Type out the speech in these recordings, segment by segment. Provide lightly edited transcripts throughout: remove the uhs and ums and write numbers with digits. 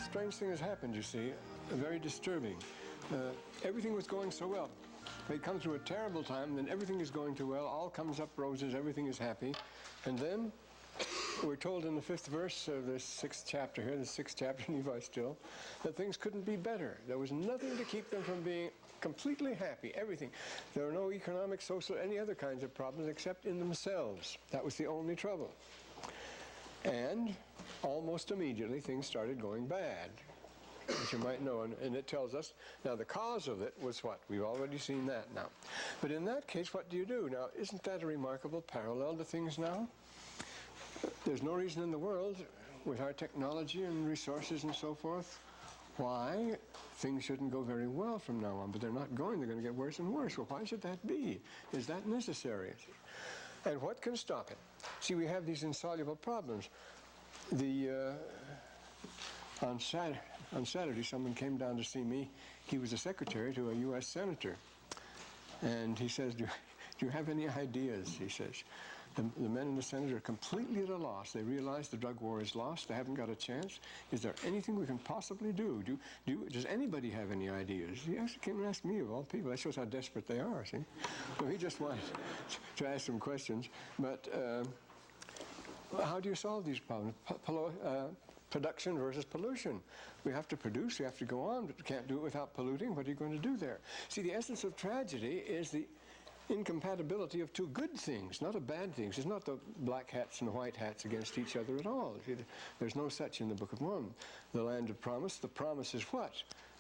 strange thing has happened, you see, very disturbing. Everything was going so well. They come through a terrible time, then everything is going too well, all comes up roses, everything is happy. And then we're told in the 5th verse of this 6th chapter here, the 6th chapter in Levi still, that things couldn't be better. There was nothing to keep them from being completely happy, everything. There were no economic, social, any other kinds of problems except in themselves. That was the only trouble. And almost immediately things started going bad, as you might know, and it tells us, now the cause of it was what? We've already seen that now. But in that case, what do you do? Now, isn't that a remarkable parallel to things now? There's no reason in the world, with our technology and resources and so forth, why things shouldn't go very well from now on, but they're not going. They're going to get worse and worse. Well, why should that be? Is that necessary? And what can stop it? See, we have these insoluble problems. On Saturday, someone came down to see me. He was a secretary to a U.S. senator. And he says, do you have any ideas? He says. The men in the Senate are completely at a loss. They realize the drug war is lost. They haven't got a chance. Is there anything we can possibly do? Does anybody have any ideas? He actually came and asked me, of all people. That shows how desperate they are, see? So he just wanted to ask some questions. But how do you solve these problems? Production versus pollution. We have to produce, we have to go on, but we can't do it without polluting. What are you going to do there? See, the essence of tragedy is the incompatibility of two good things, not of bad things. It's not the black hats and the white hats against each other at all. There's no such in the Book of Mormon. The land of promise, the promise is what?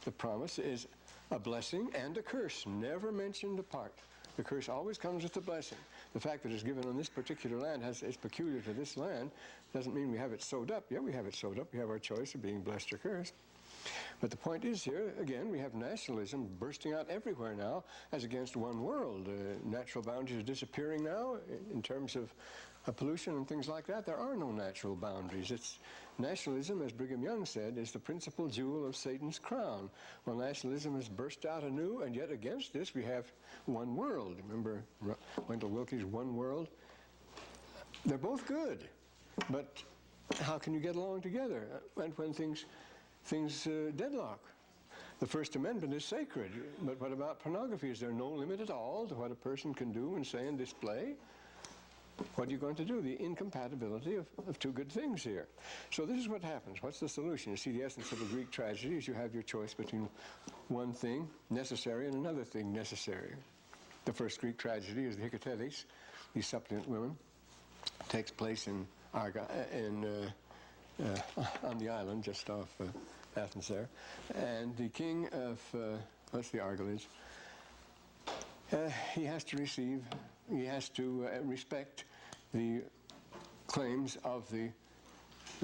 The promise is a blessing and a curse, never mentioned apart. The curse always comes with the blessing. The fact that it's given on this particular land is peculiar to this land doesn't mean we have it sewed up. Yeah, we have it sewed up. We have our choice of being blessed or cursed. But the point is here, again, we have nationalism bursting out everywhere now as against one world. Natural boundaries are disappearing now in terms of pollution and things like that. There are no natural boundaries. It's nationalism, as Brigham Young said, is the principal jewel of Satan's crown. Well, nationalism has burst out anew, and yet against this we have one world. Remember Wendell Willkie's One World? They're both good, but how can you get along together? And when things deadlock. The First Amendment is sacred, but what about pornography? Is there no limit at all to what a person can do and say and display? What are you going to do? The incompatibility of two good things here. So this is what happens. What's the solution? You see, the essence of a Greek tragedy is you have your choice between one thing necessary and another thing necessary. The first Greek tragedy is the Hecatothys, these suppliant women. It takes place in on the island just off Athens there, and the king of what's the Argolids? He has to respect the claims of the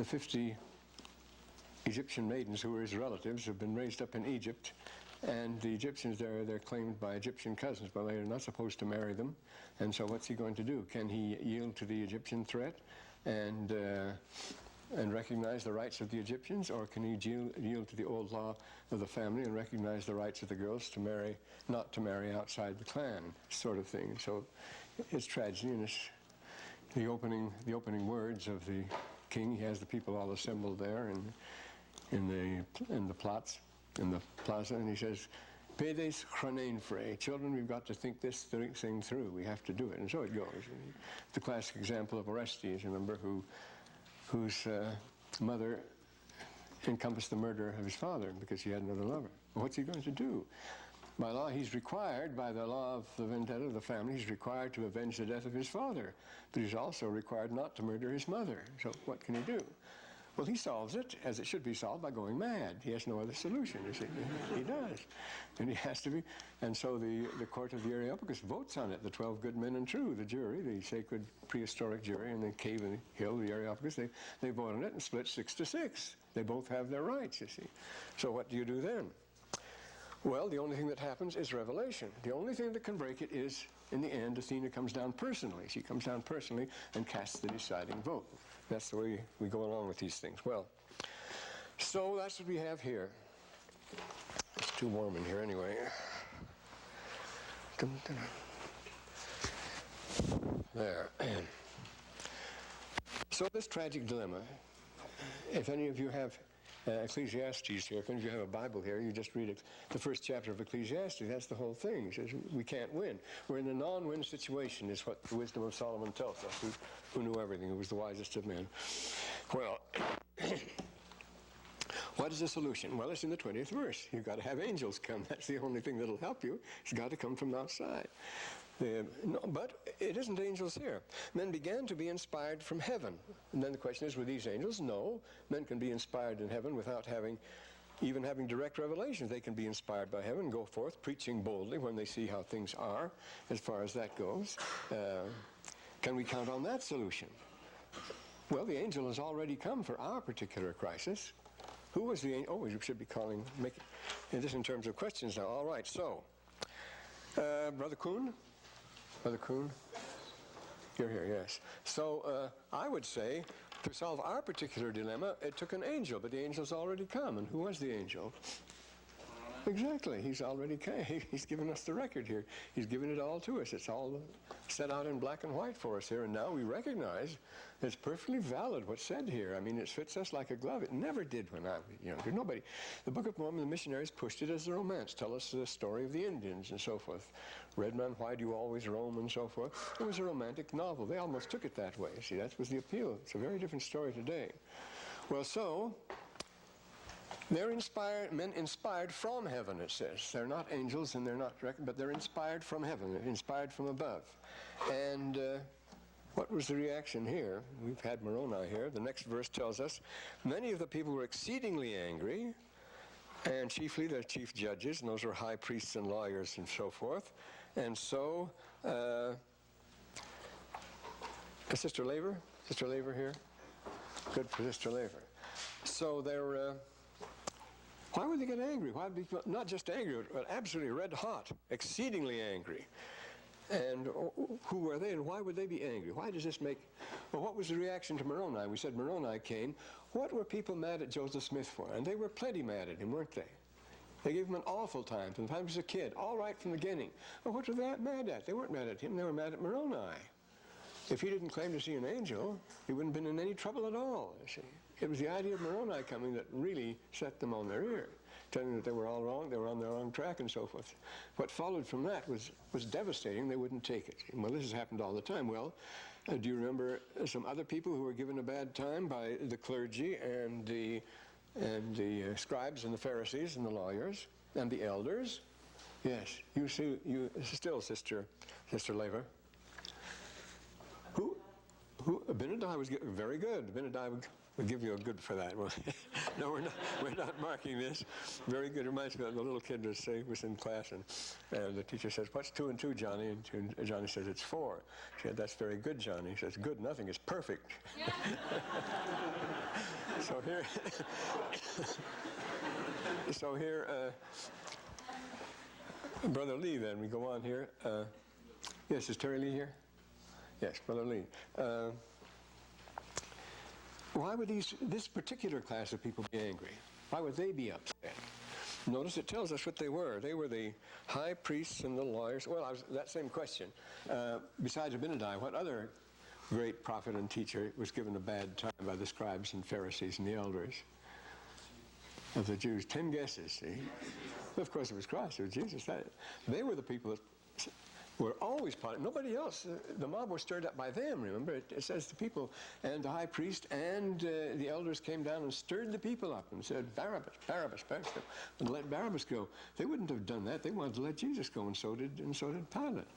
50 Egyptian maidens who were his relatives, who have been raised up in Egypt, and the Egyptians they're claimed by Egyptian cousins, but they're not supposed to marry them. And so what's he going to do? Can he yield to the Egyptian threat and recognize the rights of the Egyptians, or can he yield to the old law of the family and recognize the rights of the girls to marry, not to marry outside the clan, sort of thing? So it's tragedy, and it's the opening words of the king. He has the people all assembled there in the plots, in the plaza, and he says, "Pedes chronein frey." Children, we've got to think this thing through. We have to do it, and so it goes. The classic example of Orestes, remember, whose mother encompassed the murder of his father because he had another lover. Well, what's he going to do? By law, he's required, by the law of the vendetta of the family, he's required to avenge the death of his father, but he's also required not to murder his mother. So what can he do? Well, he solves it, as it should be solved, by going mad. He has no other solution, you see. He does. And he has to be. And so the court of the Areopagus votes on it, the 12 good men and true, the jury, the sacred prehistoric jury in the cave in the hill, the Areopagus, they vote on it and split 6-6. They both have their rights, you see. So what do you do then? Well, the only thing that happens is revelation. The only thing that can break it is, in the end, Athena comes down personally. She comes down personally and casts the deciding vote. That's the way we go along with these things. Well, so that's what we have here. It's too warm in here anyway. There. So this tragic dilemma, if any of you have Ecclesiastes here. If you have a Bible here, you just read it, the first chapter of Ecclesiastes. That's the whole thing. He says we can't win. We're in a non-win situation, is what the wisdom of Solomon tells us, who knew everything, who was the wisest of men. Well, what is the solution? Well, it's in the 20th verse. You've got to have angels come. That's the only thing that'll help you. It's got to come from outside. No, but it isn't angels here. Men began to be inspired from heaven. And then the question is, were these angels? No. Men can be inspired in heaven without even having direct revelations. They can be inspired by heaven, go forth preaching boldly when they see how things are, as far as that goes. Can we count on that solution? Well, the angel has already come for our particular crisis. Who was the angel? Oh, we should be making this in terms of questions now. All right, so, Brother Kuhn? Brother Kuhn? You're here, yes. So I would say, to solve our particular dilemma, it took an angel, but the angel's already come. And who was the angel? Exactly. He's already come. He's given us the record here. He's given it all to us. It's all set out in black and white for us here. And now we recognize it's perfectly valid what's said here. I mean, it fits us like a glove. It never did when I was younger. Nobody. The Book of Mormon, the missionaries pushed it as a romance. Tell us the story of the Indians and so forth. Red man, why do you always roam and so forth. It was a romantic novel. They almost took it that way. See, that was the appeal. It's a very different story today. Well, so they're men inspired from heaven, it says. They're not angels and they're not reckoned, but they're inspired from heaven, they're inspired from above. And what was the reaction here? We've had Moroni here. The next verse tells us, many of the people were exceedingly angry, and chiefly the chief judges, and those were high priests and lawyers and so forth. And so, Sister Laver here? Good for Sister Laver. So they're... why would they get angry? Why would they be not just angry, but absolutely red hot, exceedingly angry? And who were they and why would they be angry? Why does this make... Well, what was the reaction to Moroni? We said Moroni came. What were people mad at Joseph Smith for? And they were plenty mad at him, weren't they? They gave him an awful time from the time he was a kid, all right from the beginning. Well, what were they mad at? They weren't mad at him, they were mad at Moroni. If he didn't claim to see an angel, he wouldn't have been in any trouble at all, you see. It was the idea of Moroni coming that really set them on their ear, telling them that they were all wrong, they were on the wrong track and so forth. What followed from that was devastating. They wouldn't take it. Well, this has happened all the time. Well, do you remember some other people who were given a bad time by the clergy and the scribes and the Pharisees and the lawyers and the elders? Yes, you still, Sister Laver. Who? Abinadi was very good. Abinadi would give you a good for that. Well, no, we're not marking this. Very good. It reminds me of the little kid was in class, and the teacher says, "What's 2 and 2, Johnny?" And Johnny says, "It's 4." She said, "That's very good, Johnny." He says, "Good nothing is perfect." So here, Brother Lee. Then we go on here. Yes, is Terry Lee here? Yes, Brother Lee. Why would this particular class of people be angry? Why would they be upset? Notice it tells us what they were. They were the high priests and the lawyers. Well, that same question. Besides Abinadi, what other great prophet and teacher was given a bad time by the scribes and Pharisees and the elders of the Jews? 10 guesses, see? Of course, it was Christ. It was Jesus. They were the people that were always plotting. Nobody else. The mob was stirred up by them, remember? It says the people and the high priest and the elders came down and stirred the people up and said, Barabbas, and let Barabbas go. They wouldn't have done that. They wanted to let Jesus go, and so did Pilate.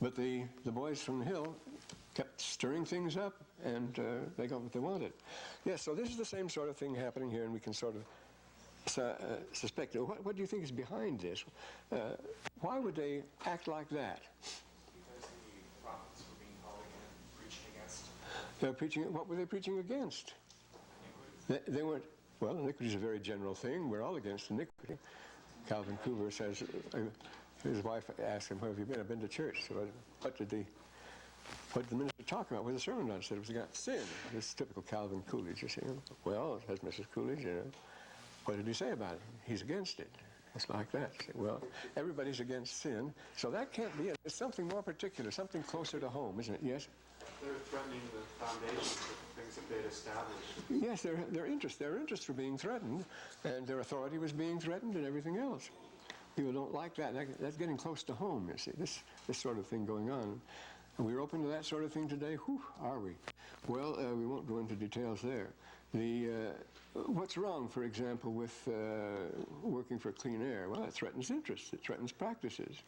But the boys from the hill kept stirring things up, and they got what they wanted. Yes, so this is the same sort of thing happening here, and we can sort of suspect. What do you think is behind this? Why would they act like that? Because the prophets were being called against, preaching against. They're preaching. What were they preaching against? They weren't. Well, iniquity is a very general thing. We're all against iniquity. Calvin Coover says, his wife asked him, "Where have you been?" "I've been to church." So what did the minister talk about with the sermon on? Said it was against sin. This is typical Calvin Coolidge, you see. Well, says Mrs. Coolidge, what did he say about it? He's against it. It's like that. Well, everybody's against sin, so that can't be it. It's something more particular, something closer to home, isn't it? Yes? They're threatening the foundations of the things that they'd established. Yes, their interests were being threatened, and their authority was being threatened, and everything else. People don't like that. That's getting close to home, you see, this sort of thing going on. And we're open to that sort of thing today? Whew, are we? Well, we won't go into details there. What's wrong, for example, with working for clean air? Well, it threatens interests. It threatens practices.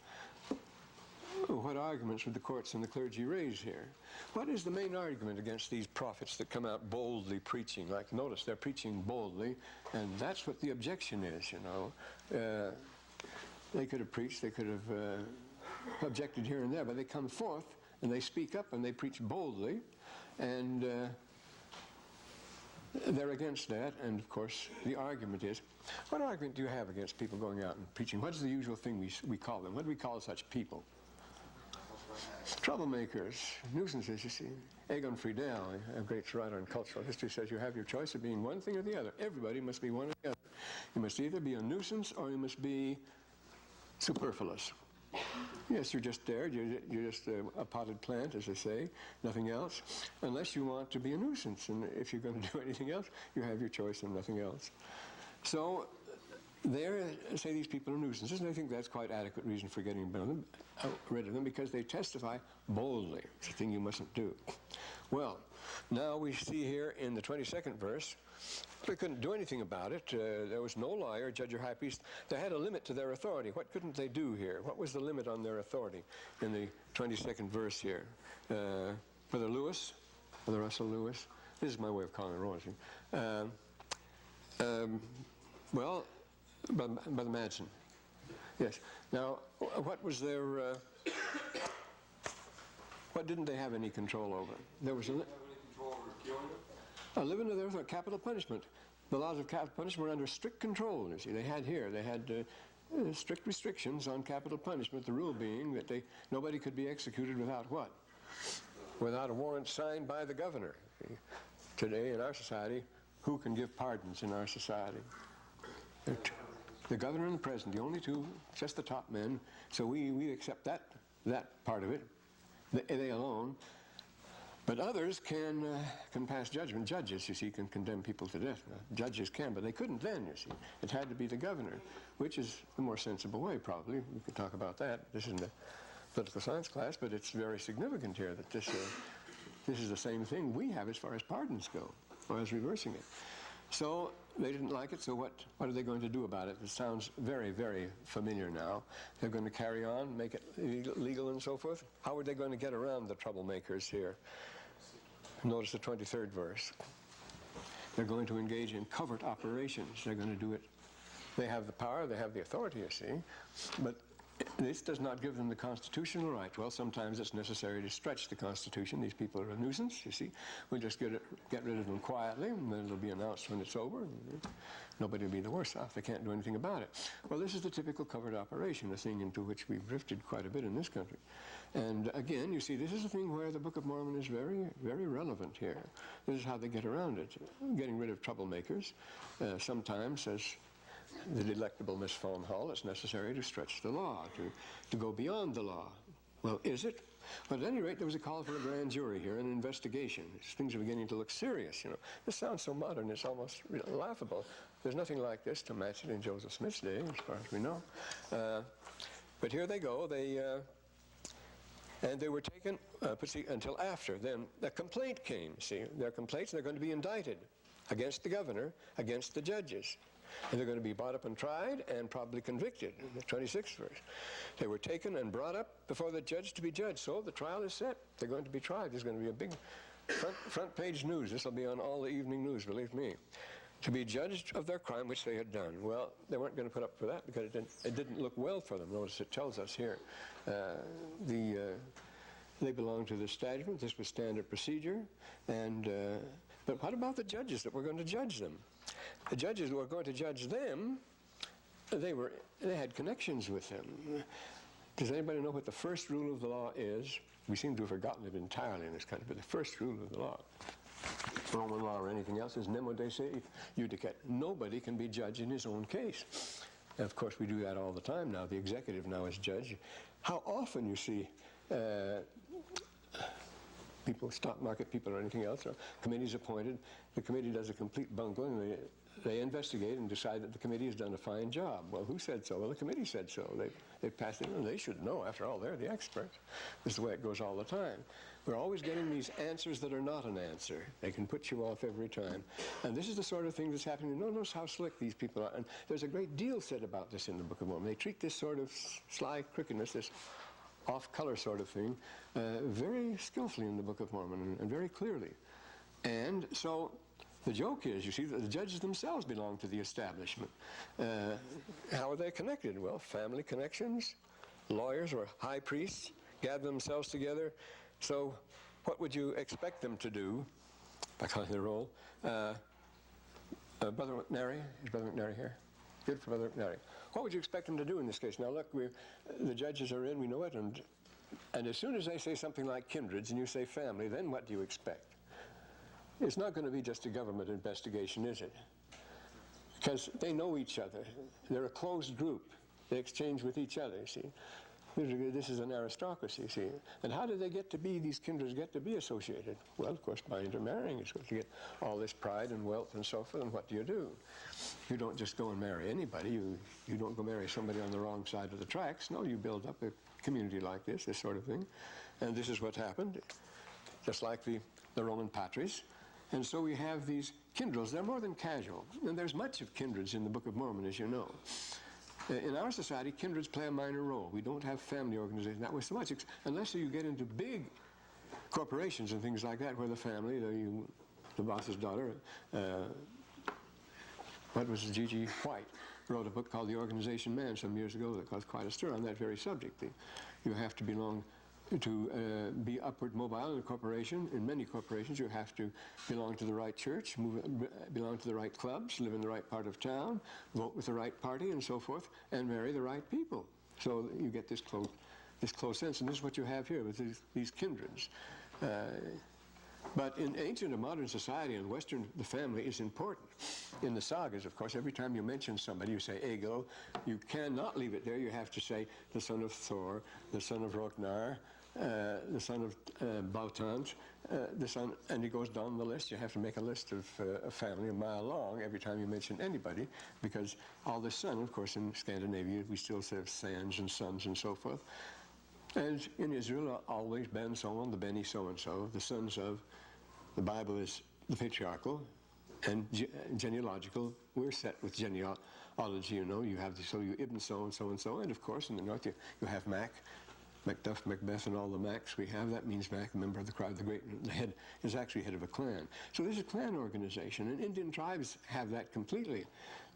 What arguments would the courts and the clergy raise here? What is the main argument against these prophets that come out boldly preaching? Like, notice, they're preaching boldly, and that's what the objection is, you know. They could have preached, they could have objected here and there, but they come forth and they speak up and they preach boldly, and they're against that. And of course, the argument is, what argument do you have against people going out and preaching? What's the usual thing we call them? What do we call such people? Troublemakers, nuisances, you see. Egon Friedel, a great writer on cultural history, says you have your choice of being one thing or the other. Everybody must be one or the other. You must either be a nuisance or you must be superfluous. Yes, you're just there. You're just a potted plant, as they say, nothing else, unless you want to be a nuisance. And if you're going to do anything else, you have your choice and nothing else. So there, say these people are nuisances, and I think that's quite adequate reason for getting rid of them, because they testify boldly. It's a thing you mustn't do. Well, now we see here in the 22nd verse, they couldn't do anything about it. There was no lawyer, judge, or high priest. They had a limit to their authority. What couldn't they do here? What was the limit on their authority in the 22nd verse here? Brother Lewis, Brother Russell Lewis, this is my way of calling it royalty. Well, Brother Madsen. Yes. Now, what was their, what didn't they have any control over? There was a living to their authority, capital punishment. The laws of capital punishment were under strict control, you see. They had strict restrictions on capital punishment, the rule being that nobody could be executed without what? Without a warrant signed by the governor. Today, in our society, who can give pardons in our society? The governor and the president, the only two, just the top men. So we accept that part of it, they alone. But others can pass judgment. Judges, you see, can condemn people to death. Judges can, but they couldn't then, you see. It had to be the governor, which is the more sensible way, probably. We could talk about that. This isn't a political science class, but it's very significant here that this is the same thing we have as far as pardons go, or as reversing it. So they didn't like it, so what are they going to do about it? It sounds very, very familiar now. They're going to carry on, make it legal and so forth. How are they going to get around the troublemakers here? Notice the 23rd verse. They're going to engage in covert operations. They're going to do it. They have the power, they have the authority, you see, but this does not give them the constitutional right. Well, sometimes it's necessary to stretch the Constitution. These people are a nuisance, you see. We'll just get rid of them quietly, and then it'll be announced when it's over. Nobody will be the worse off. They can't do anything about it. Well, this is the typical covert operation, a thing into which we've drifted quite a bit in this country. And again, you see, this is a thing where the Book of Mormon is very, very relevant here. This is how they get around it, getting rid of troublemakers. Sometimes, as the delectable Miss Fawn Hall, it's necessary to stretch the law, to go beyond the law. Well, is it? But at any rate, there was a call for a grand jury here, an investigation. Things are beginning to look serious, you know. This sounds so modern, it's almost laughable. There's nothing like this to match it in Joseph Smith's day, as far as we know. But here they go. And they were taken, until after. Then the complaint came, see. Their complaints, they're going to be indicted against the governor, against the judges. And they're going to be brought up and tried and probably convicted, in the 26th verse. They were taken and brought up before the judge to be judged. So the trial is set. They're going to be tried. There's going to be a big front page news. This will be on all the evening news, believe me. To be judged of their crime which they had done. Well, they weren't going to put up for that because it didn't look well for them. Notice it tells us here. They belong to this statute. This was standard procedure. But what about the judges that were going to judge them? The judges who were going to judge them, they had connections with them. Does anybody know what the first rule of the law is? We seem to have forgotten it entirely in this country, but the first rule of the law, Roman law or anything else, is nemo dese judicat. Nobody can be judged in his own case. And of course, we do that all the time now. The executive now is judge. How often, you see, people, stock market people or anything else, or committees appointed. The committee does a complete bungle, and they investigate and decide that the committee has done a fine job. Well, who said so? Well, the committee said so. They passed it, and they should know. After all, they're the experts. This is the way it goes all the time. We're always getting these answers that are not an answer. They can put you off every time. And this is the sort of thing that's happening. Notice how slick these people are. And there's a great deal said about this in the Book of Mormon. They treat this sort of sly crookedness, this off-color sort of thing, very skillfully in the Book of Mormon, and very clearly. And so the joke is, you see, that the judges themselves belong to the establishment. How are they connected? Well, family connections, lawyers or high priests gather themselves together. So what would you expect them to do by calling their role? Brother McNary, is Brother McNary here? Good for Brother McNary. What would you expect them to do in this case? Now look, the judges are in, we know it, and as soon as they say something like kindreds and you say family, then what do you expect? It's not going to be just a government investigation, is it? Because they know each other. They're a closed group. They exchange with each other, you see. This is an aristocracy, see. And how do they get to be, these kindreds get to be associated? Well, of course, by intermarrying. It's supposed to get all this pride and wealth and so forth, and what do? You don't just go and marry anybody. You don't go marry somebody on the wrong side of the tracks. No, you build up a community like this sort of thing. And this is what happened, just like the Roman patres. And so we have these kindreds. They're more than casual. And there's much of kindreds in the Book of Mormon, as you know. In our society, kindreds play a minor role. We don't have family organizations that way so much, unless you get into big corporations and things like that, where the family, the boss's daughter, what was it, G.G. White, wrote a book called The Organization Man some years ago that caused quite a stir on that very subject. You have to belong to be upward mobile in a corporation. In many corporations, you have to belong to the right church, belong to the right clubs, live in the right part of town, vote with the right party, and so forth, and marry the right people. So you get this close sense, and this is what you have here with these kindreds. But in ancient and modern society and Western, the family is important. In the sagas, of course, every time you mention somebody, you say Egil. You cannot leave it there. You have to say the son of Thor, the son of Roknar, the son of Bautant, the son, and it goes down the list. You have to make a list of a family a mile long every time you mention anybody, because all the son, of course, in Scandinavia, we still say sons and sons and so forth. And in Israel, always Ben so-on, the Benny so-and-so, the sons of, the Bible is the patriarchal and genealogical. We're set with genealogy, you know. You have the, so you Ibn so-and-so and so, and of course in the north you have Mac, Macduff, Macbeth, and all the Macs we have. That means Mac, a member of the tribe, the head is actually head of a clan. So this is a clan organization, and Indian tribes have that completely.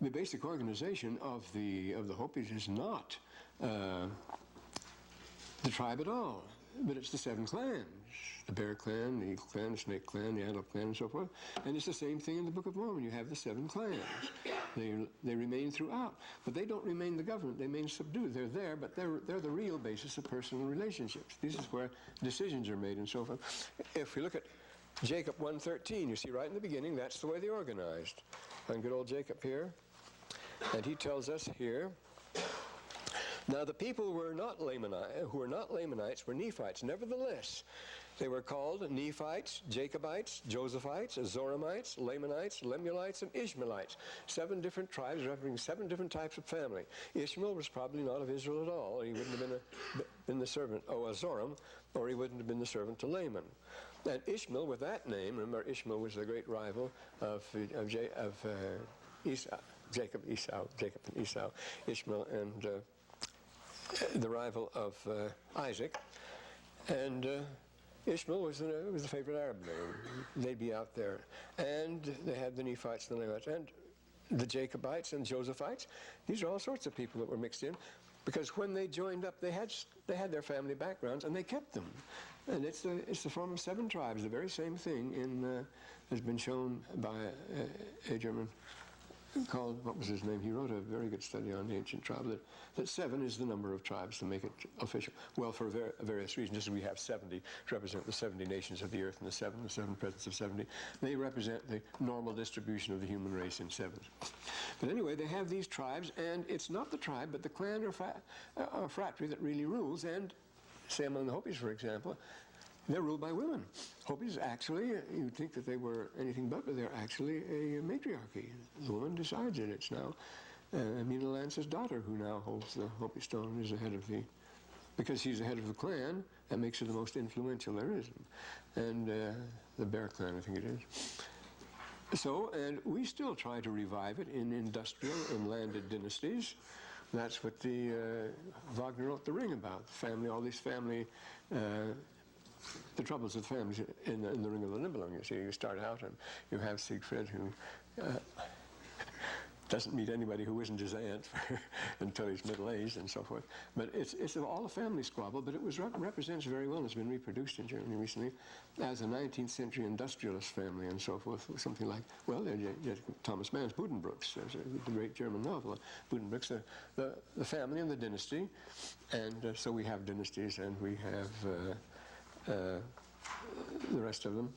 The basic organization of the Hopis is not the tribe at all, but it's the 7 clans. The Bear Clan, the Eagle Clan, the Snake Clan, the Antelope Clan, and so forth. And it's the same thing in the Book of Mormon. You have the 7 clans. They remain throughout. But they don't remain the government. They remain subdued. They're there, but they're the real basis of personal relationships. This is where decisions are made and so forth. If we look at Jacob 1:13, you see right in the beginning, that's the way they're organized. And good old Jacob here. And he tells us here, now the people who were not Lamanites were Nephites. Nevertheless, they were called Nephites, Jacobites, Josephites, Zoramites, Lamanites, Lemuelites, and Ishmaelites. 7 different tribes representing 7 different types of family. Ishmael was probably not of Israel at all. He wouldn't have been the servant, Zoram, or he wouldn't have been the servant to Laman. And Ishmael, with that name, remember Ishmael was the great rival of Esau, Jacob and Esau, Ishmael and the rival of Isaac, and Ishmael was the favorite Arab name. They'd be out there, and they had the Nephites and the Lamanites, and the Jacobites and Josephites. These are all sorts of people that were mixed in, because when they joined up, they had their family backgrounds, and they kept them. And it's the form of 7 tribes. The very same thing has been shown by a German called, what was his name? He wrote a very good study on the ancient tribe, that 7 is the number of tribes to make it official. Well, for various reasons, just as we have 70 to represent the 70 nations of the earth, and the 7 presence of 70, they represent the normal distribution of the human race in 7. But anyway, they have these tribes, and it's not the tribe, but the clan or fratry that really rules. And say among the Hopis, for example, they're ruled by women. Hopis actually, you'd think that they were anything but they're actually a matriarchy. The woman decides it. It's now Amina Lance's daughter who now holds the Hopi stone and is the head of the, because she's the head of the clan, that makes her the most influential there is. And the Bear clan, I think it is. So, and we still try to revive it in industrial and landed dynasties. That's what the Wagner wrote The Ring about. Family, all these family, the troubles with families in the Ring of the Nibelung. You see, you start out and you have Siegfried who doesn't meet anybody who isn't his aunt until he's middle-aged and so forth. But it's all a family squabble, but it was represents very well, and it's been reproduced in Germany recently, as a 19th century industrialist family and so forth, something like, well, Thomas Mann's Buddenbrooks, the great German novel, Buddenbrooks, the family and the dynasty, and so we have dynasties and we have the rest of them.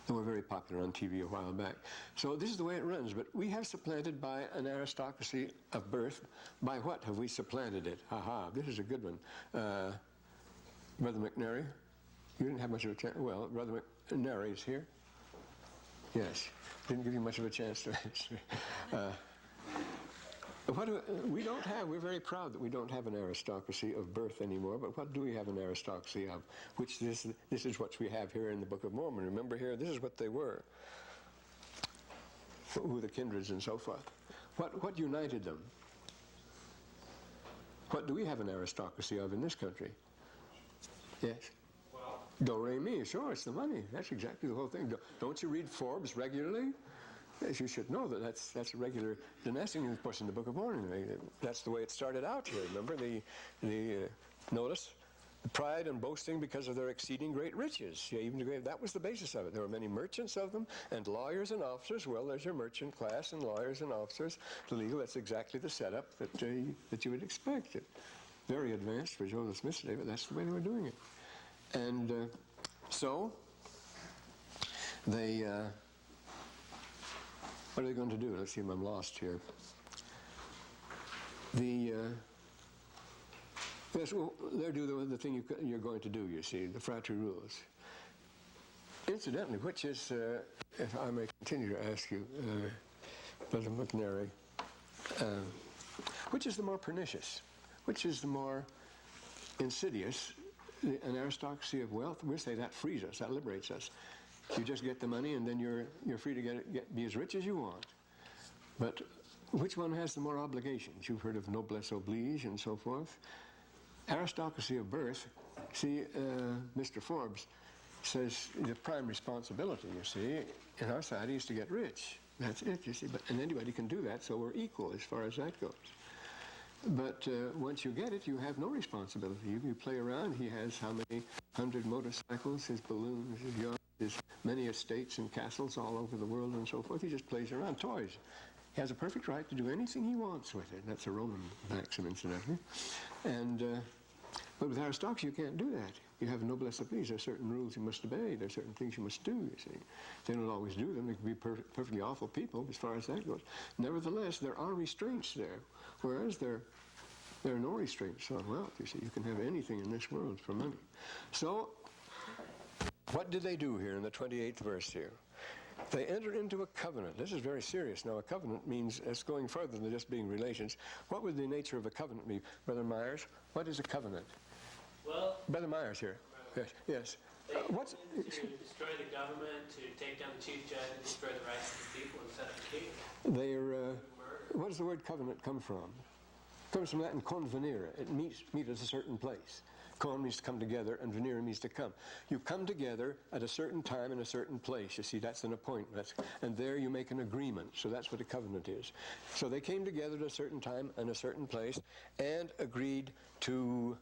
They were very popular on TV a while back. So this is the way it runs, but we have supplanted by an aristocracy of birth. By what have we supplanted it? Ha-ha, this is a good one. Brother McNary, you didn't have much of a chance. Well, Brother McNary is here. Yes, didn't give you much of a chance to answer. We don't have, we're very proud that we don't have an aristocracy of birth anymore, but what do we have an aristocracy of? Which this is what we have here in the Book of Mormon. Remember here, this is what they were. Who the kindreds and so forth. What united them? What do we have an aristocracy of in this country? Yes? Well, Do, re, mi, sure, it's the money. That's exactly the whole thing. Don't you read Forbes regularly? Yes, you should know that that's a regular dynastic, of course, in the Book of Mormon. That's the way it started out here. Remember notice the pride and boasting because of their exceeding great riches. Yeah, even that was the basis of it. There were many merchants of them and lawyers and officers. Well, there's your merchant class and lawyers and officers. The legal, that's exactly the setup that you would expect. Very advanced for Joseph Smith's day, but that's the way they were doing it. And so they. What are they going to do? Let's see if I'm lost here. Yes, well, they'll do the thing you're going to do, you see, the Fratry rules. Incidentally, which is, if I may continue to ask you, Brother McNary, which is the more pernicious? Which is the more insidious? An aristocracy of wealth? We'll say that frees us, that liberates us. You just get the money and then you're free to be as rich as you want. But which one has the more obligations? You've heard of noblesse oblige and so forth. Aristocracy of birth, see, Mr. Forbes says the prime responsibility, you see, in our society is to get rich. That's it, you see. And anybody can do that, so we're equal as far as that goes. But once you get it, you have no responsibility. You play around. He has how many 100 motorcycles, his balloons, his yachts, his many estates and castles all over the world and so forth. He just plays around. Toys. He has a perfect right to do anything he wants with it. That's a Roman maxim, incidentally. And but with aristocracy, you can't do that. You have noblesse oblige. There are certain rules you must obey. There are certain things you must do, you see. They don't always do them. They can be perfectly awful people as far as that goes. Nevertheless, there are restraints there, whereas there are no restraints on wealth, you see. You can have anything in this world for money. So, what did they do here in the 28th verse here? They enter into a covenant. This is very serious. Now, a covenant means it's going further than just being relations. What would the nature of a covenant be? Brother Myers, what is a covenant? Well, Brother Myers here. Yes. They What's to destroy the government, to take down the chief judge, and destroy the rights of the people and set up the kingdom. They're, what does the word covenant come from? It comes from Latin convenire. It meet at a certain place. Con means to come together, and venire means to come. You come together at a certain time in a certain place. You see, that's an appointment. And there you make an agreement. So that's what a covenant is. So they came together at a certain time and a certain place and agreed to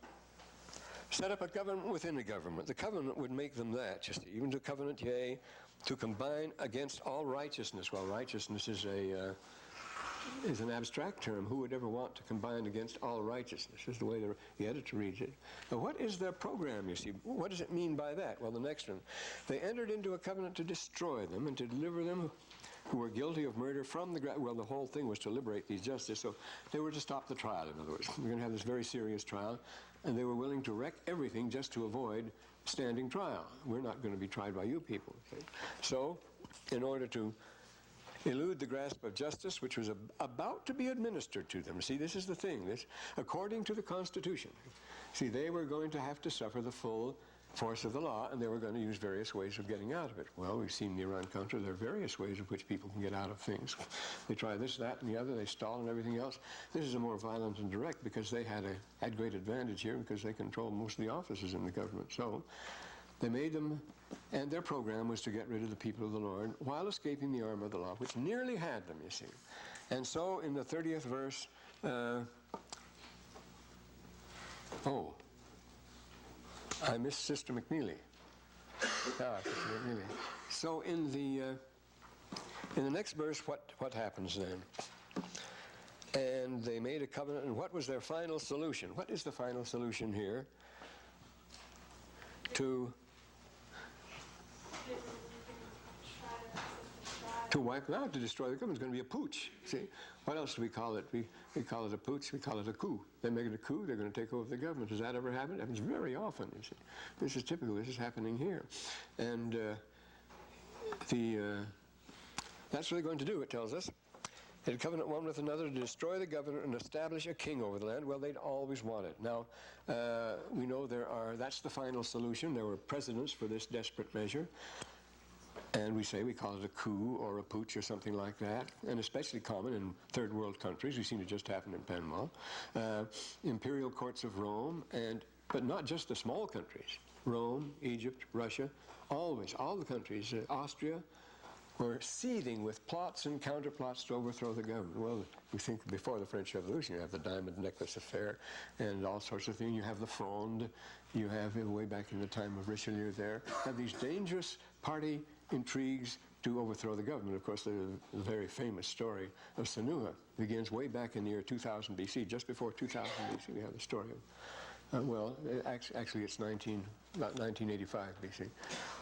set up a government within a government. The covenant would make them that, you see. Even to covenant, yea, to combine against all righteousness. Well, righteousness is an abstract term. Who would ever want to combine against all righteousness? This is the way the editor reads it. Now, what is their program, you see? What does it mean by that? Well, the next one. They entered into a covenant to destroy them and to deliver them who were guilty of murder from the well, the whole thing was to liberate these justices. So they were to stop the trial, in other words. We're going to have this very serious trial, and they were willing to wreck everything just to avoid standing trial. We're not going to be tried by you people. Okay? So, in order to elude the grasp of justice, which was about to be administered to them. See, this is the thing. This, according to the Constitution, see, they were going to have to suffer the full force of the law, and they were going to use various ways of getting out of it. Well, we've seen the Iran-Contra. There are various ways in which people can get out of things. They try this, that, and the other. They stall and everything else. This is a more violent and direct because they had great advantage here because they controlled most of the offices in the government. So they made them, and their program was to get rid of the people of the Lord while escaping the arm of the law, which nearly had them, you see. And so in the 30th verse, I missed Sister McNeely. Sister McNeely. So in the next verse, what happens then? And they made a covenant, and what was their final solution? What is the final solution here? To wipe them out, to destroy the government. It's going to be a putsch. See, what else do we call it? We call it a putsch. We call it a coup. They make it a coup. They're going to take over the government. Does that ever happen? It happens very often. You see, this is typical. This is happening here, and that's what they're going to do. It tells us. They had covenant one with another to destroy the government and establish a king over the land. Well, they'd always wanted. Now, we know that's the final solution. There were precedents for this desperate measure. And we call it a coup or a putsch or something like that, and especially common in third world countries. We've seen it just happen in Panama. Imperial courts of Rome, but not just the small countries. Rome, Egypt, Russia, always, all the countries, Austria, were seething with plots and counterplots to overthrow the government. Well, we think before the French Revolution, you have the diamond necklace affair and all sorts of things. You have the Fronde. You have, way back in the time of Richelieu there, have these dangerous party intrigues to overthrow the government. Of course, the very famous story of Sanua begins way back in the year 2000 BC. Just before 2000 BC, we have the story of, actually it's about 1985 BC.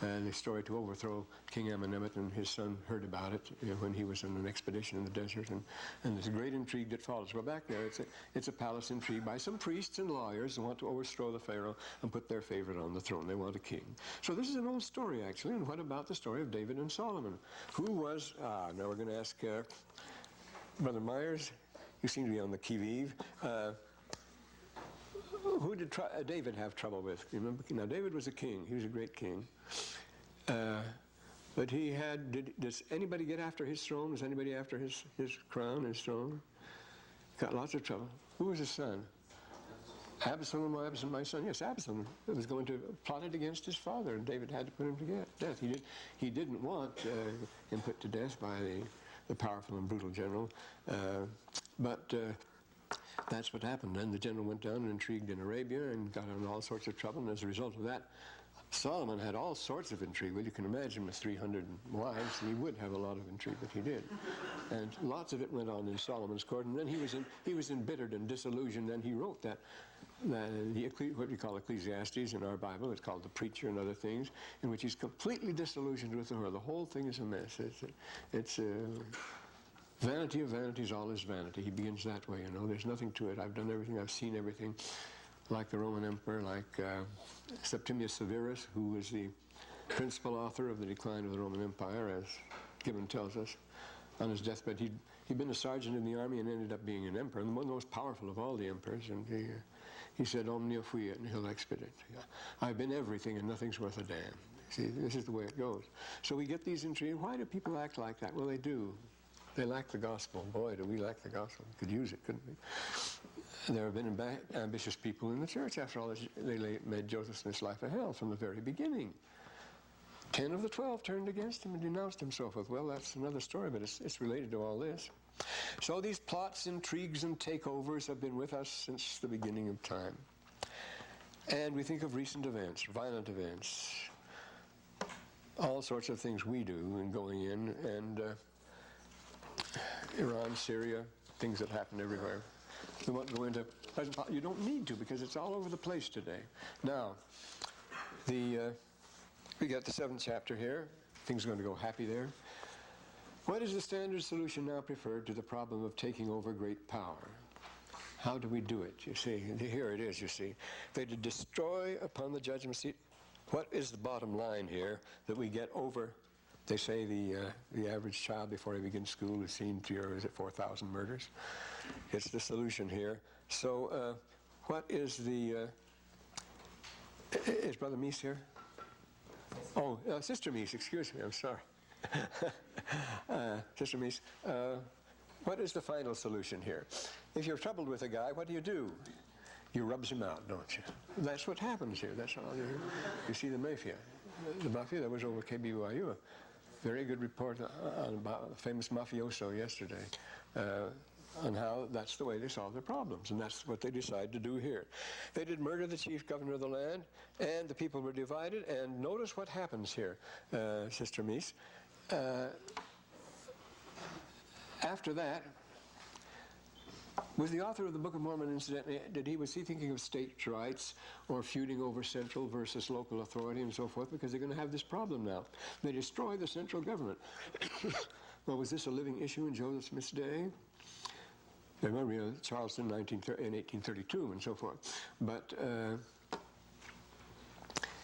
And the story to overthrow King Amenemhet, and his son heard about it when he was on an expedition in the desert, and there's a great intrigue that follows. Well, back there, it's a palace intrigue by some priests and lawyers who want to overthrow the pharaoh and put their favorite on the throne. They want a king. So this is an old story, actually. And what about the story of David and Solomon? Who was, now we're going to ask Brother Myers. You seem to be on the qui-vive. Who did David have trouble with? You remember? Now, David was a king. He was a great king. But he had, does anybody get after his throne? Was anybody after his crown, his throne? Got lots of trouble. Who was his son? Absalom, my son. Yes, Absalom was going to plot it against his father, and David had to put him to death. He didn't want him put to death by the powerful and brutal general, but that's what happened. Then the general went down and intrigued in Arabia and got in all sorts of trouble, and as a result of that, Solomon had all sorts of intrigue. Well, you can imagine with 300 wives, he would have a lot of intrigue, but he did. And lots of it went on in Solomon's court, and then he was embittered and disillusioned, and he wrote what we call Ecclesiastes in our Bible. It's called The Preacher and other things, in which he's completely disillusioned with the world. The whole thing is a mess. It's vanity of vanities, all is vanity. He begins that way, There's nothing to it. I've done everything. I've seen everything. Like the Roman emperor, like Septimius Severus, who was the principal author of the decline of the Roman Empire, as Gibbon tells us. On his deathbed, he'd been a sergeant in the army and ended up being an emperor, and one of the most powerful of all the emperors. And he said, "Omnia fiat nihil expedit." I've been everything, and nothing's worth a damn. See, this is the way it goes. So we get these intrigues. Why do people act like that? Well, they do. They lack the gospel. Boy, do we lack the gospel. We could use it, couldn't we? There have been ambitious people in the church. After all, they made Joseph Smith's life a hell from the very beginning. 10 of the 12 turned against him and denounced him, so forth. Well, that's another story, but it's related to all this. So these plots, intrigues, and takeovers have been with us since the beginning of time. And we think of recent events, violent events, all sorts of things we do in going in, and Iran, Syria, things that happen everywhere. We won't go into, you don't need to, because it's all over the place today. Now, we got the 7th chapter here. Things are going to go happy there. What is the standard solution now preferred to the problem of taking over great power? How do we do it? You see, here it is, you see. They to destroy upon the judgment seat. What is the bottom line here that we get over? They say the average child before he begins school is seen to, is it 4,000 murders? It's the solution here. So what is the, is Brother Meese here? Oh, Sister Meese, excuse me, I'm sorry. Sister Meese, what is the final solution here? If you're troubled with a guy, what do? You rubs him out, don't you? That's what happens here. That's all you see the mafia. The mafia that was over KBYU. A very good report about a famous mafioso yesterday on how that's the way they solve their problems, and that's what they decide to do here. They did murder the chief governor of the land, and the people were divided, and notice what happens here, Sister Meese. After that, was the author of the Book of Mormon, incidentally, was he thinking of states' rights or feuding over central versus local authority and so forth? Because they're going to have this problem now. They destroy the central government. Well, was this a living issue in Joseph Smith's day? Remember, Charleston in 1832 and so forth. But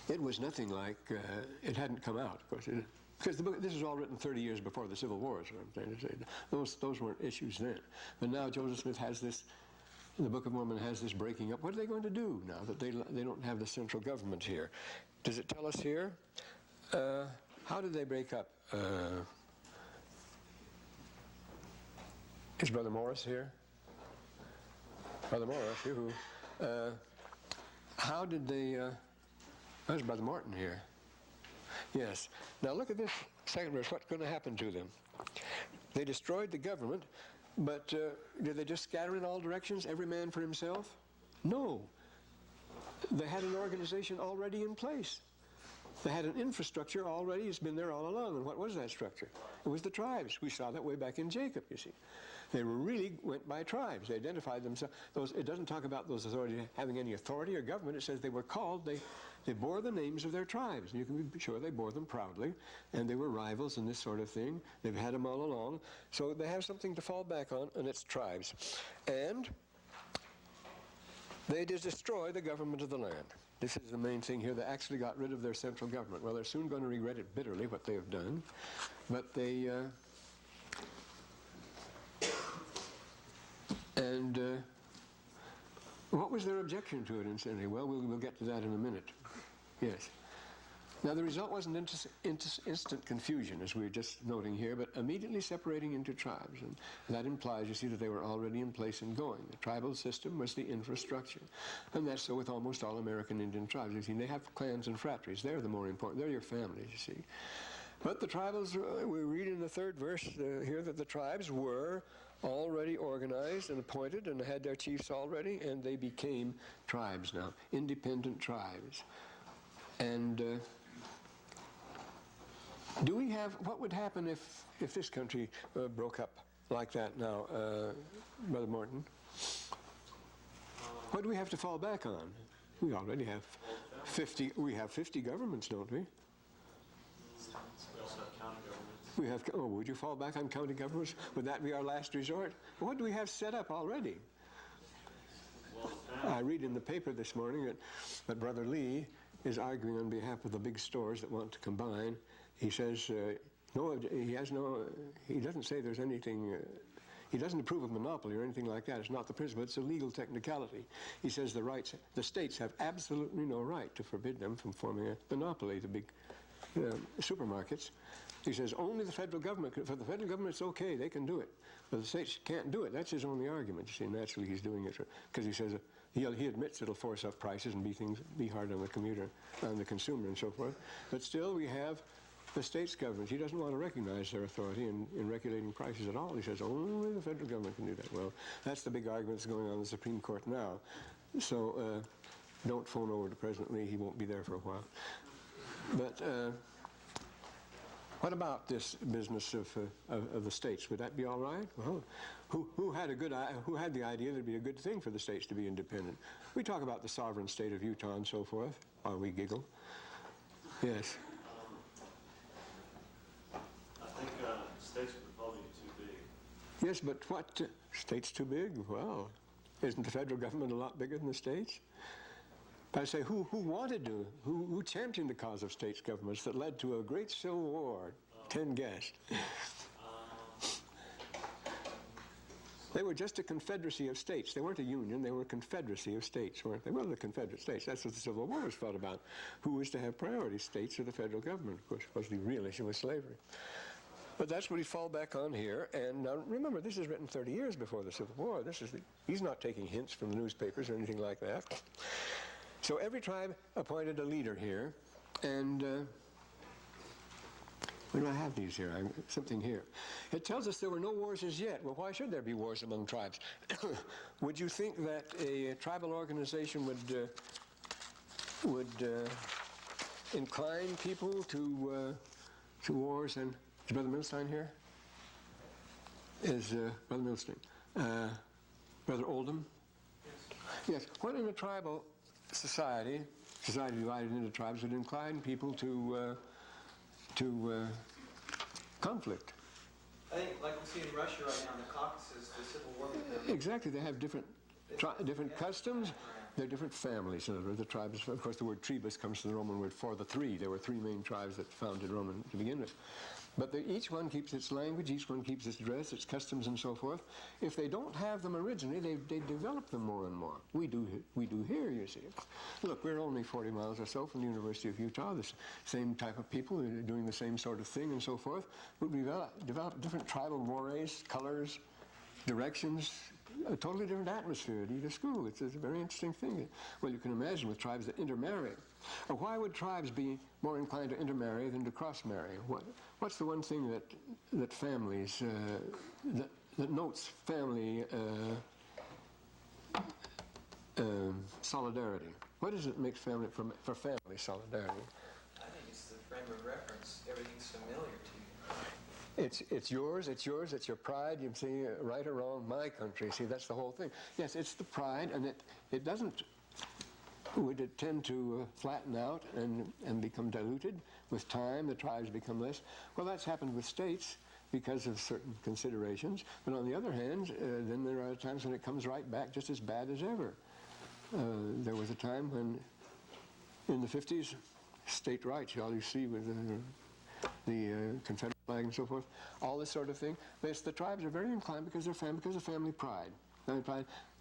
it was nothing like, it hadn't come out, of course. Because the book, this is all written 30 years before the Civil War, is what I'm trying to say. Those weren't issues then. But now Joseph Smith has this, the Book of Mormon has this breaking up. What are they going to do now that they don't have the central government here? Does it tell us here? How did they break up? Is Brother Morris here? Brother Morris, you. How did they, there's Brother Morton here. Yes. Now look at this second verse. What's going to happen to them? They destroyed the government, but did they just scatter in all directions, every man for himself? No. They had an organization already in place. They had an infrastructure already. It's been there all along. And what was that structure? It was the tribes. We saw that way back in Jacob, you see. They really went by tribes. They identified themselves. It doesn't talk about those authorities having any authority or government. It says they were called. They bore the names of their tribes. And you can be sure they bore them proudly. And they were rivals and this sort of thing. They've had them all along. So they have something to fall back on, and it's tribes. And they did destroy the government of the land. This is the main thing here. They actually got rid of their central government. Well, they're soon going to regret it bitterly, what they have done. But they... what was their objection to it, incidentally? Well, we'll get to that in a minute. Yes. Now, the result wasn't instant confusion, as we were just noting here, but immediately separating into tribes. And that implies, you see, that they were already in place and going. The tribal system was the infrastructure. And that's so with almost all American Indian tribes. You see, they have clans and phratries. They're the more important. They're your families, you see. But the tribals, we read in the third verse here that the tribes were already organized and appointed and had their chiefs already, and they became tribes now, independent tribes. And do we have, what would happen if this country broke up like that now, Brother Morton? What do we have to fall back on? We already have 50, we have 50 governments, don't we? We also have county governments. We have, oh, would you fall back on county governments? Would that be our last resort? What do we have set up already? I read in the paper this morning that Brother Lee is arguing on behalf of the big stores that want to combine. He says, he doesn't say there's anything, he doesn't approve of monopoly or anything like that. It's not the principle, it's a legal technicality. He says the states have absolutely no right to forbid them from forming a monopoly, the big supermarkets. He says only the federal government, for the federal government it's okay, they can do it. But the states can't do it. That's his only argument. You see, naturally he's doing it because he says he admits it'll force up prices and be hard on the consumer and so forth. But still we have the states' governments. He doesn't want to recognize their authority in regulating prices at all. He says only the federal government can do that. Well, that's the big argument that's going on in the Supreme Court now. So don't phone over to President Lee. He won't be there for a while. But what about this business of the states? Would that be all right? Well, who had the idea that it'd be a good thing for the states to be independent? We talk about the sovereign state of Utah and so forth, while we giggle. Yes. I think states would Yes, but what? States too big? Well, isn't the federal government a lot bigger than the states? I say, who wanted to, who championed the cause of states governments that led to a great civil war? 10 guessed. They were just a confederacy of states. They weren't a union, they were a confederacy of states, weren't they? Well, the Confederate States, that's what the Civil War was fought about. Who was to have priority, states or the federal government? Of course, was the real issue with slavery. But that's what he fall back on here. And now, remember, this is written 30 years before the Civil War. He's not taking hints from the newspapers or anything like that. So every tribe appointed a leader here, and where do I have these here? Something here. It tells us there were no wars as yet. Well, why should there be wars among tribes? Would you think that a tribal organization would incline people to wars? And is Brother Milstein here? Is Brother Milstein? Brother Oldham? Yes. What in a tribal society divided into tribes would incline people to conflict? I think, like we see in Russia right now, in the Caucasus, the civil war. Exactly, they have different customs. They're different families. In other words, the tribes. Of course, the word tribus comes from the Roman word for the three. There were three main tribes that founded Roman to begin with. But each one keeps its language, each one keeps its dress, its customs, and so forth. If they don't have them originally, they develop them more and more. We do here, you see. Look, we're only 40 miles or so from the University of Utah. The same type of people doing the same sort of thing and so forth. But we develop different tribal mores, colors, directions, a totally different atmosphere at either school. It's a very interesting thing. Well, you can imagine with tribes that intermarry. Why would tribes be more inclined to intermarry than to cross-marry? What's the one thing that families, that notes family solidarity? What does it make family for family solidarity? I think it's the frame of reference. Everything's familiar to you. It's yours, it's your pride. You see, right or wrong, my country. See, that's the whole thing. Yes, it's the pride, and it doesn't, would it tend to flatten out and become diluted with time? The tribes become less. Well, that's happened with states because of certain considerations. But on the other hand, then there are times when it comes right back just as bad as ever. There was a time when, in the 50s, state rights, all you see with the Confederate flag and so forth, all this sort of thing. The tribes are very inclined because of family pride.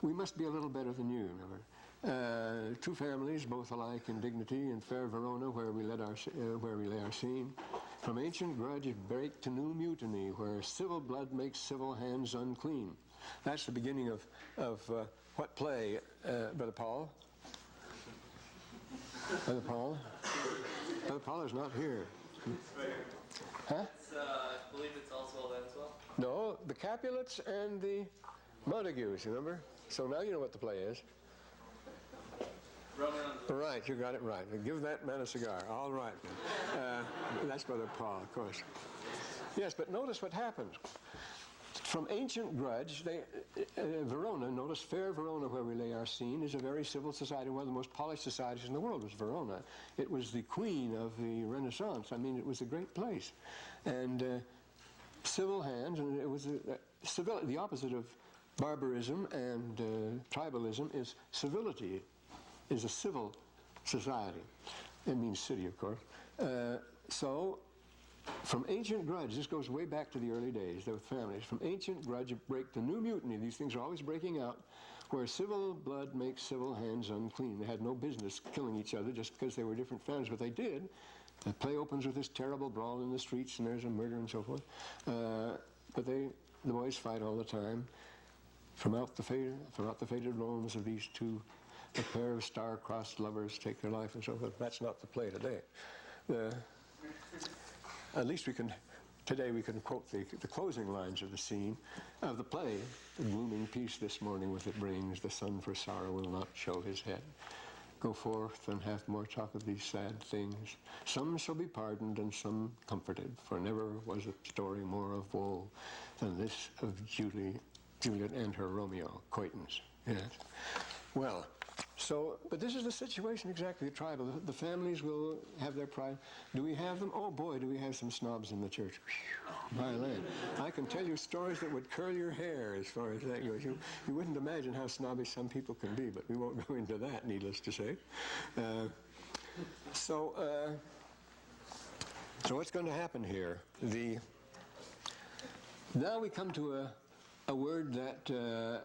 We must be a little better than you, remember. Two families, both alike in dignity, in fair Verona, where we lay our scene. From ancient grudge break to new mutiny, where civil blood makes civil hands unclean. That's the beginning of what play, Brother Paul? Brother Paul? Brother Paul is not here. Huh? I believe it's Oswald as well. No, the Capulets and the Montagues, remember? So now you know what the play is. Right, you got it right. Give that man a cigar. All right. That's Brother Paul, of course. Yes, but notice what happened. From ancient grudge, Verona, notice fair Verona, where we lay our scene, is a very civil society. One of the most polished societies in the world was Verona. It was the queen of the Renaissance. I mean, it was a great place. And civil hands, and it was civility. The opposite of barbarism and tribalism is civility, is a civil society. It means city, of course. So, from ancient grudge, this goes way back to the early days, with families. From ancient grudge break to new mutiny. These things are always breaking out, where civil blood makes civil hands unclean. They had no business killing each other just because they were different families, but they did. The play opens with this terrible brawl in the streets, and there's a murder and so forth. But the boys fight all the time. From out the fated realms of these two, a pair of star-crossed lovers take their life and so forth. That's not the play today. At least today we can quote the closing lines of the scene, of the play. The glooming peace this morning with it brings, the sun for sorrow will not show his head. Go forth and have more talk of these sad things. Some shall be pardoned and some comforted, for never was a story more of woe than this of Juliet and her Romeo, acquaintance. Yes. Well, So, but this is the situation exactly, tribal. The families will have their pride. Do we have them? Oh boy, do we have some snobs in the church. Whew, my land. I can tell you stories that would curl your hair as far as that goes. You wouldn't imagine how snobbish some people can be, but we won't go into that, needless to say. So what's going to happen here? Now we come to a word that,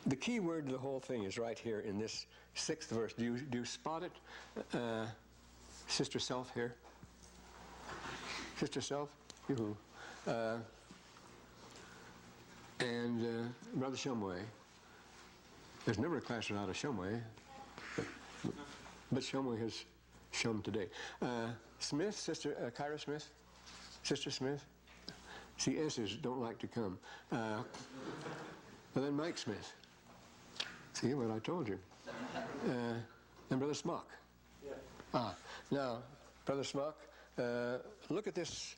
the key word of the whole thing is right here in this 6th verse. Do you spot it? Sister Self here? Sister Self? Yoo-hoo. And Brother Shumway. There's never a class without a Shumway, but Shumway has shum today. Smith, Sister Kyra Smith? Sister Smith? See, S's don't like to come. But then Mike Smith. See what I told you. And Brother Smock. Yeah. Now, Brother Smock, look at this.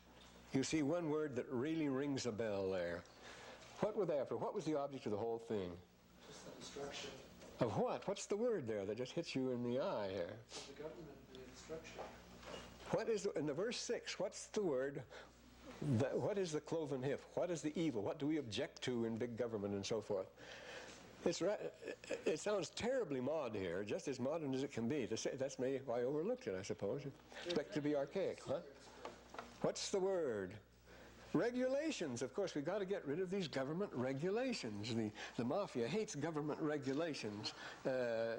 You see one word that really rings a bell there. What were they after? What was the object of the whole thing? Just the instruction Of what? What's the word there that just hits you in the eye here? of the government, the instruction. What is, in the verse 6, what's the word? What is the cloven hoof? What is the evil? What do we object to in big government and so forth? It sounds terribly mod here, just as modern as it can be. That's maybe why I overlooked it, I suppose. Expect to be archaic, huh? What's the word? Regulations. Of course, we've got to get rid of these government regulations. The mafia hates government regulations. The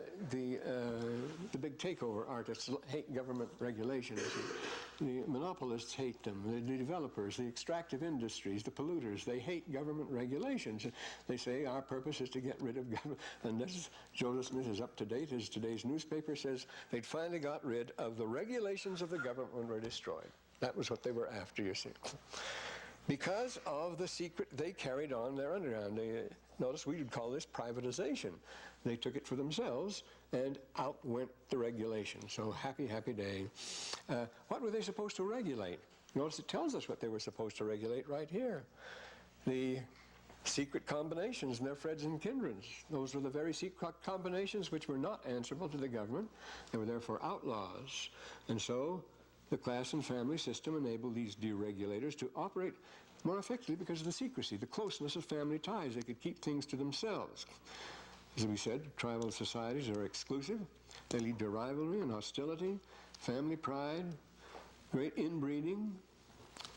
big takeover artists hate government regulations. The monopolists hate them. The developers, the extractive industries, the polluters, they hate government regulations. They say our purpose is to get rid of government. And this, Joseph Smith is up to date, as today's newspaper says, they'd finally got rid of the regulations of the government when they were destroyed. That was what they were after, you see. Because of the secret they carried on their underground. Notice we would call this privatization. They took it for themselves, and out went the regulation. So happy, happy day. What were they supposed to regulate? Notice it tells us what they were supposed to regulate right here. The secret combinations and their freds and kindreds. Those were the very secret combinations which were not answerable to the government. They were therefore outlaws. And so the class and family system enabled these deregulators to operate more effectively because of the secrecy, the closeness of family ties. They could keep things to themselves. As we said, tribal societies are exclusive. They lead to rivalry and hostility, family pride, great inbreeding.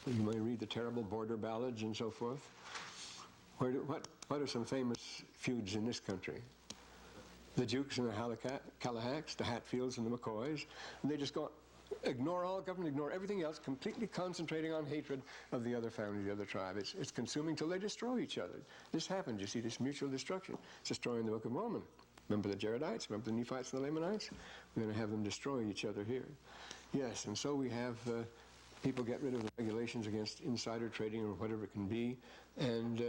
You may read the terrible border ballads and so forth. What are some famous feuds in this country? The Jukes and the Callahacks, the Hatfields and the McCoys. And they just go ignore all government, ignore everything else, completely concentrating on hatred of the other family, the other tribe. It's consuming till they destroy each other. This happened, you see, this mutual destruction. It's destroying the Book of Mormon. Remember the Jaredites? Remember the Nephites and the Lamanites? We're going to have them destroy each other here. Yes, and so we have people get rid of the regulations against insider trading or whatever it can be, and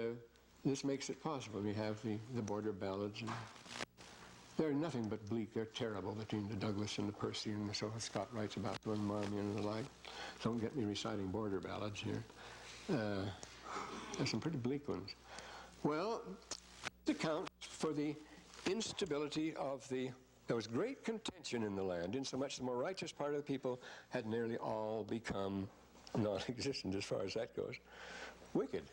this makes it possible. We have the border ballads, and they're nothing but bleak. They're terrible between the Douglas and the Percy, and so Scott writes about the Marmion and the like. Don't get me reciting border ballads here. There's some pretty bleak ones. Well, this accounts for the instability of there was great contention in the land, insomuch the more righteous part of the people had nearly all become non-existent as far as that goes. Wicked.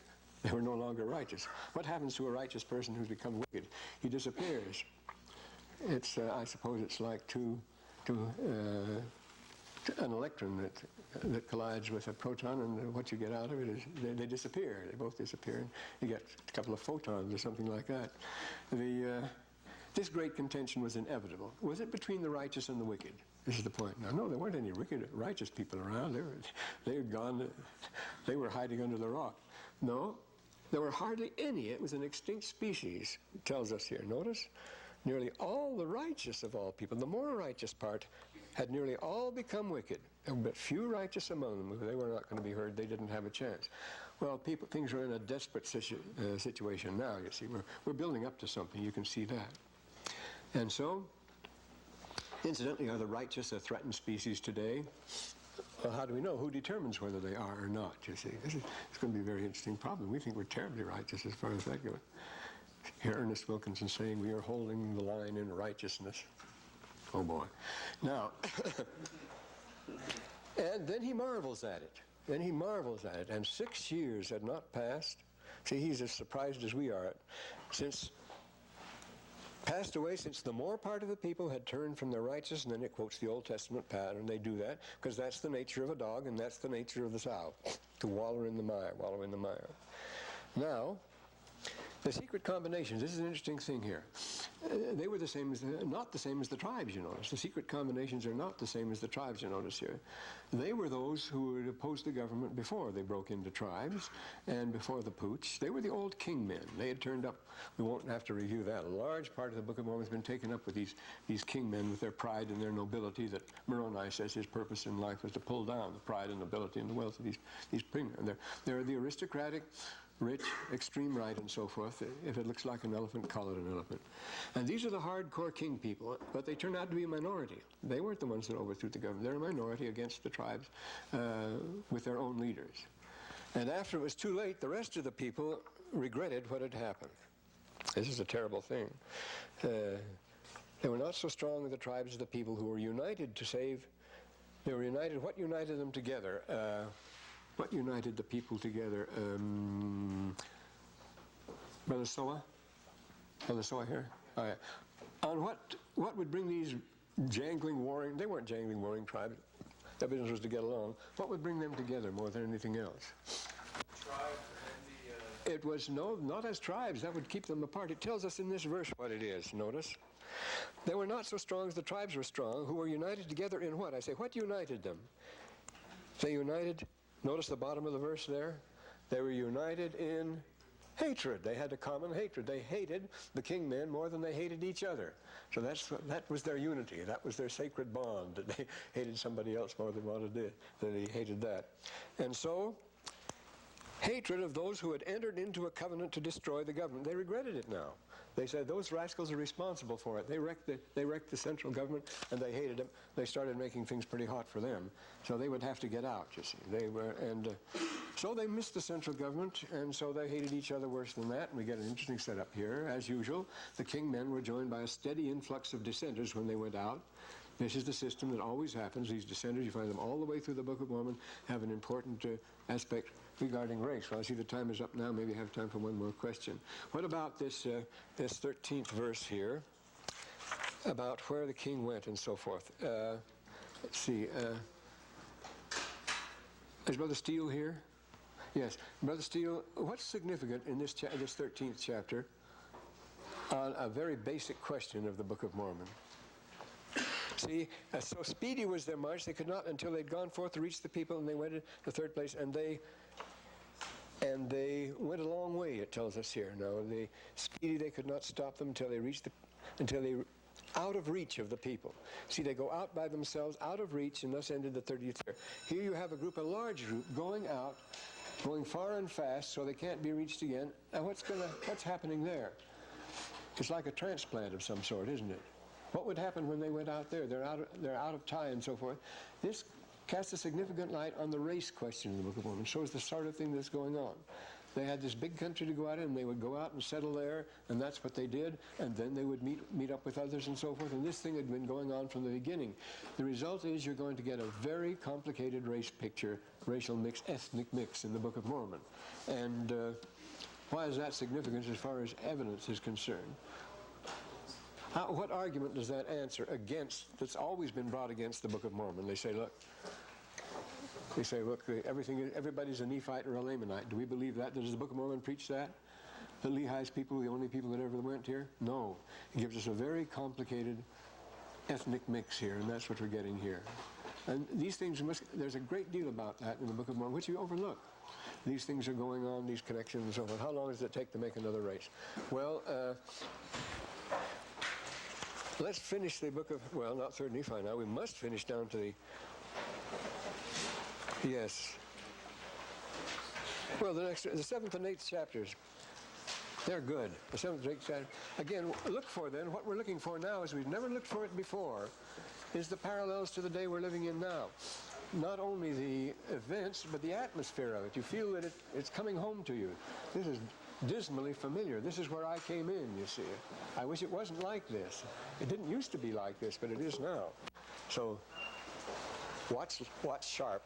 They were no longer righteous. What happens to a righteous person who's become wicked? He disappears. It's, I suppose it's like an electron that collides with a proton, and what you get out of it is they disappear. They both disappear, and you get a couple of photons or something like that. This great contention was inevitable. Was it between the righteous and the wicked? This is the point. Now, no, there weren't any wicked, righteous people around. They had gone. They were hiding under the rock. No, there were hardly any. It was an extinct species, it tells us here. Notice? Nearly all the righteous of all people, the more righteous part, had nearly all become wicked. There were but few righteous among them. They were not going to be heard. They didn't have a chance. Well, things are in a desperate situation now, you see. We're building up to something. You can see that. And so, incidentally, are the righteous a threatened species today? Well, how do we know? Who determines whether they are or not, you see? It's going to be a very interesting problem. We think we're terribly righteous as far as that goes. hear Ernest Wilkinson saying, "We are holding the line in righteousness." Oh boy. Now, and then he marvels at it. Then he marvels at it. And 6 years had not passed. See, he's as surprised as we are. Passed away since the more part of the people had turned from their righteous, and then it quotes the Old Testament pattern. They do that because that's the nature of a dog, and that's the nature of the sow, to wallow in the mire. Now, the secret combinations, this is an interesting thing here. They were the same as not the same as the tribes, you notice. The secret combinations are not the same as the tribes, you notice here. They were those who had opposed the government before they broke into tribes and before the pooch. They were the old king men. They had turned up, we won't have to review that. A large part of the Book of Mormon has been taken up with these king men with their pride and their nobility that Moroni says his purpose in life was to pull down the pride and nobility and the wealth of these king men. They're the aristocratic, rich, extreme right, and so forth. If it looks like an elephant, call it an elephant. And these are the hardcore king people, but they turned out to be a minority. They weren't the ones that overthrew the government. They're a minority against the tribes with their own leaders. And after it was too late, the rest of the people regretted what had happened. This is a terrible thing. They were not so strong as the tribes of the people who were united to save. They were united. What united them together? What united the people together? Brother Soa? Brother Soa here? Oh, yeah. On what would bring these jangling, warring, they weren't jangling, warring tribes. Their business was to get along. What would bring them together more than anything else? Tribe and It was, no, not as tribes. That would keep them apart. It tells us in this verse what it is. Notice. They were not so strong as the tribes were strong, who were united together in what? I say, what united them? They united. Notice the bottom of the verse there. They were united in hatred. They had a common hatred. They hated the king men more than they hated each other. So that was their unity. That was their sacred bond. That they hated somebody else more than they hated that. And so, hatred of those who had entered into a covenant to destroy the government. They regretted it now. They said those rascals are responsible for it. They wrecked the central government, and they hated them. They started making things pretty hot for them. So they would have to get out, you see. So they missed the central government, and so they hated each other worse than that. And we get an interesting setup here. As usual, the king men were joined by a steady influx of dissenters when they went out. This is the system that always happens. These dissenters, you find them all the way through the Book of Mormon, have an important aspect regarding race. Well, I see the time is up now. Maybe I have time for one more question. What about this 13th verse here, about where the king went and so forth? Let's see. Is Brother Steele here? Yes. Brother Steele, what's significant in this 13th chapter on a very basic question of the Book of Mormon? See, so speedy was their march, they could not, until they'd gone forth to reach the people, and they went to the third place, and they went a long way, it tells us here. Now, speedy, they could not stop them until they out of reach of the people. See, they go out by themselves, out of reach, and thus ended the 30th year. Here you have a large group, going out, going far and fast, so they can't be reached again. Now, what's happening there? It's like a transplant of some sort, isn't it? What would happen when they went out there? They're out of tie and so forth. This casts a significant light on the race question in the Book of Mormon. Shows the sort of thing that's going on. They had this big country to go out in, and they would go out and settle there, and that's what they did, and then they would meet up with others and so forth, and this thing had been going on from the beginning. The result is you're going to get a very complicated race picture, racial mix, ethnic mix in the Book of Mormon. And why is that significant as far as evidence is concerned? What argument does that answer against, that's always been brought against the Book of Mormon? They say, look, everybody's a Nephite or a Lamanite. Do we believe that? Does the Book of Mormon preach that? The Lehi's people, the only people that ever went here? No. It gives us a very complicated ethnic mix here, and that's what we're getting here. And these things, there's a great deal about that in the Book of Mormon, which you overlook. These things are going on, these connections and so forth. How long does it take to make another race? Well, let's finish the book of, well, not 3rd Nephi now. We must finish down to the, yes. Well, the 7th and 8th chapters, they're good. The 7th and 8th chapter. Again, look for then, what we're looking for now is we've never looked for it before, is the parallels to the day we're living in now. Not only the events, but the atmosphere of it. You feel that it's coming home to you. This is dismally familiar. This is where I came in, you see. I wish it wasn't like this. It didn't used to be like this, but it is now. So watch sharp.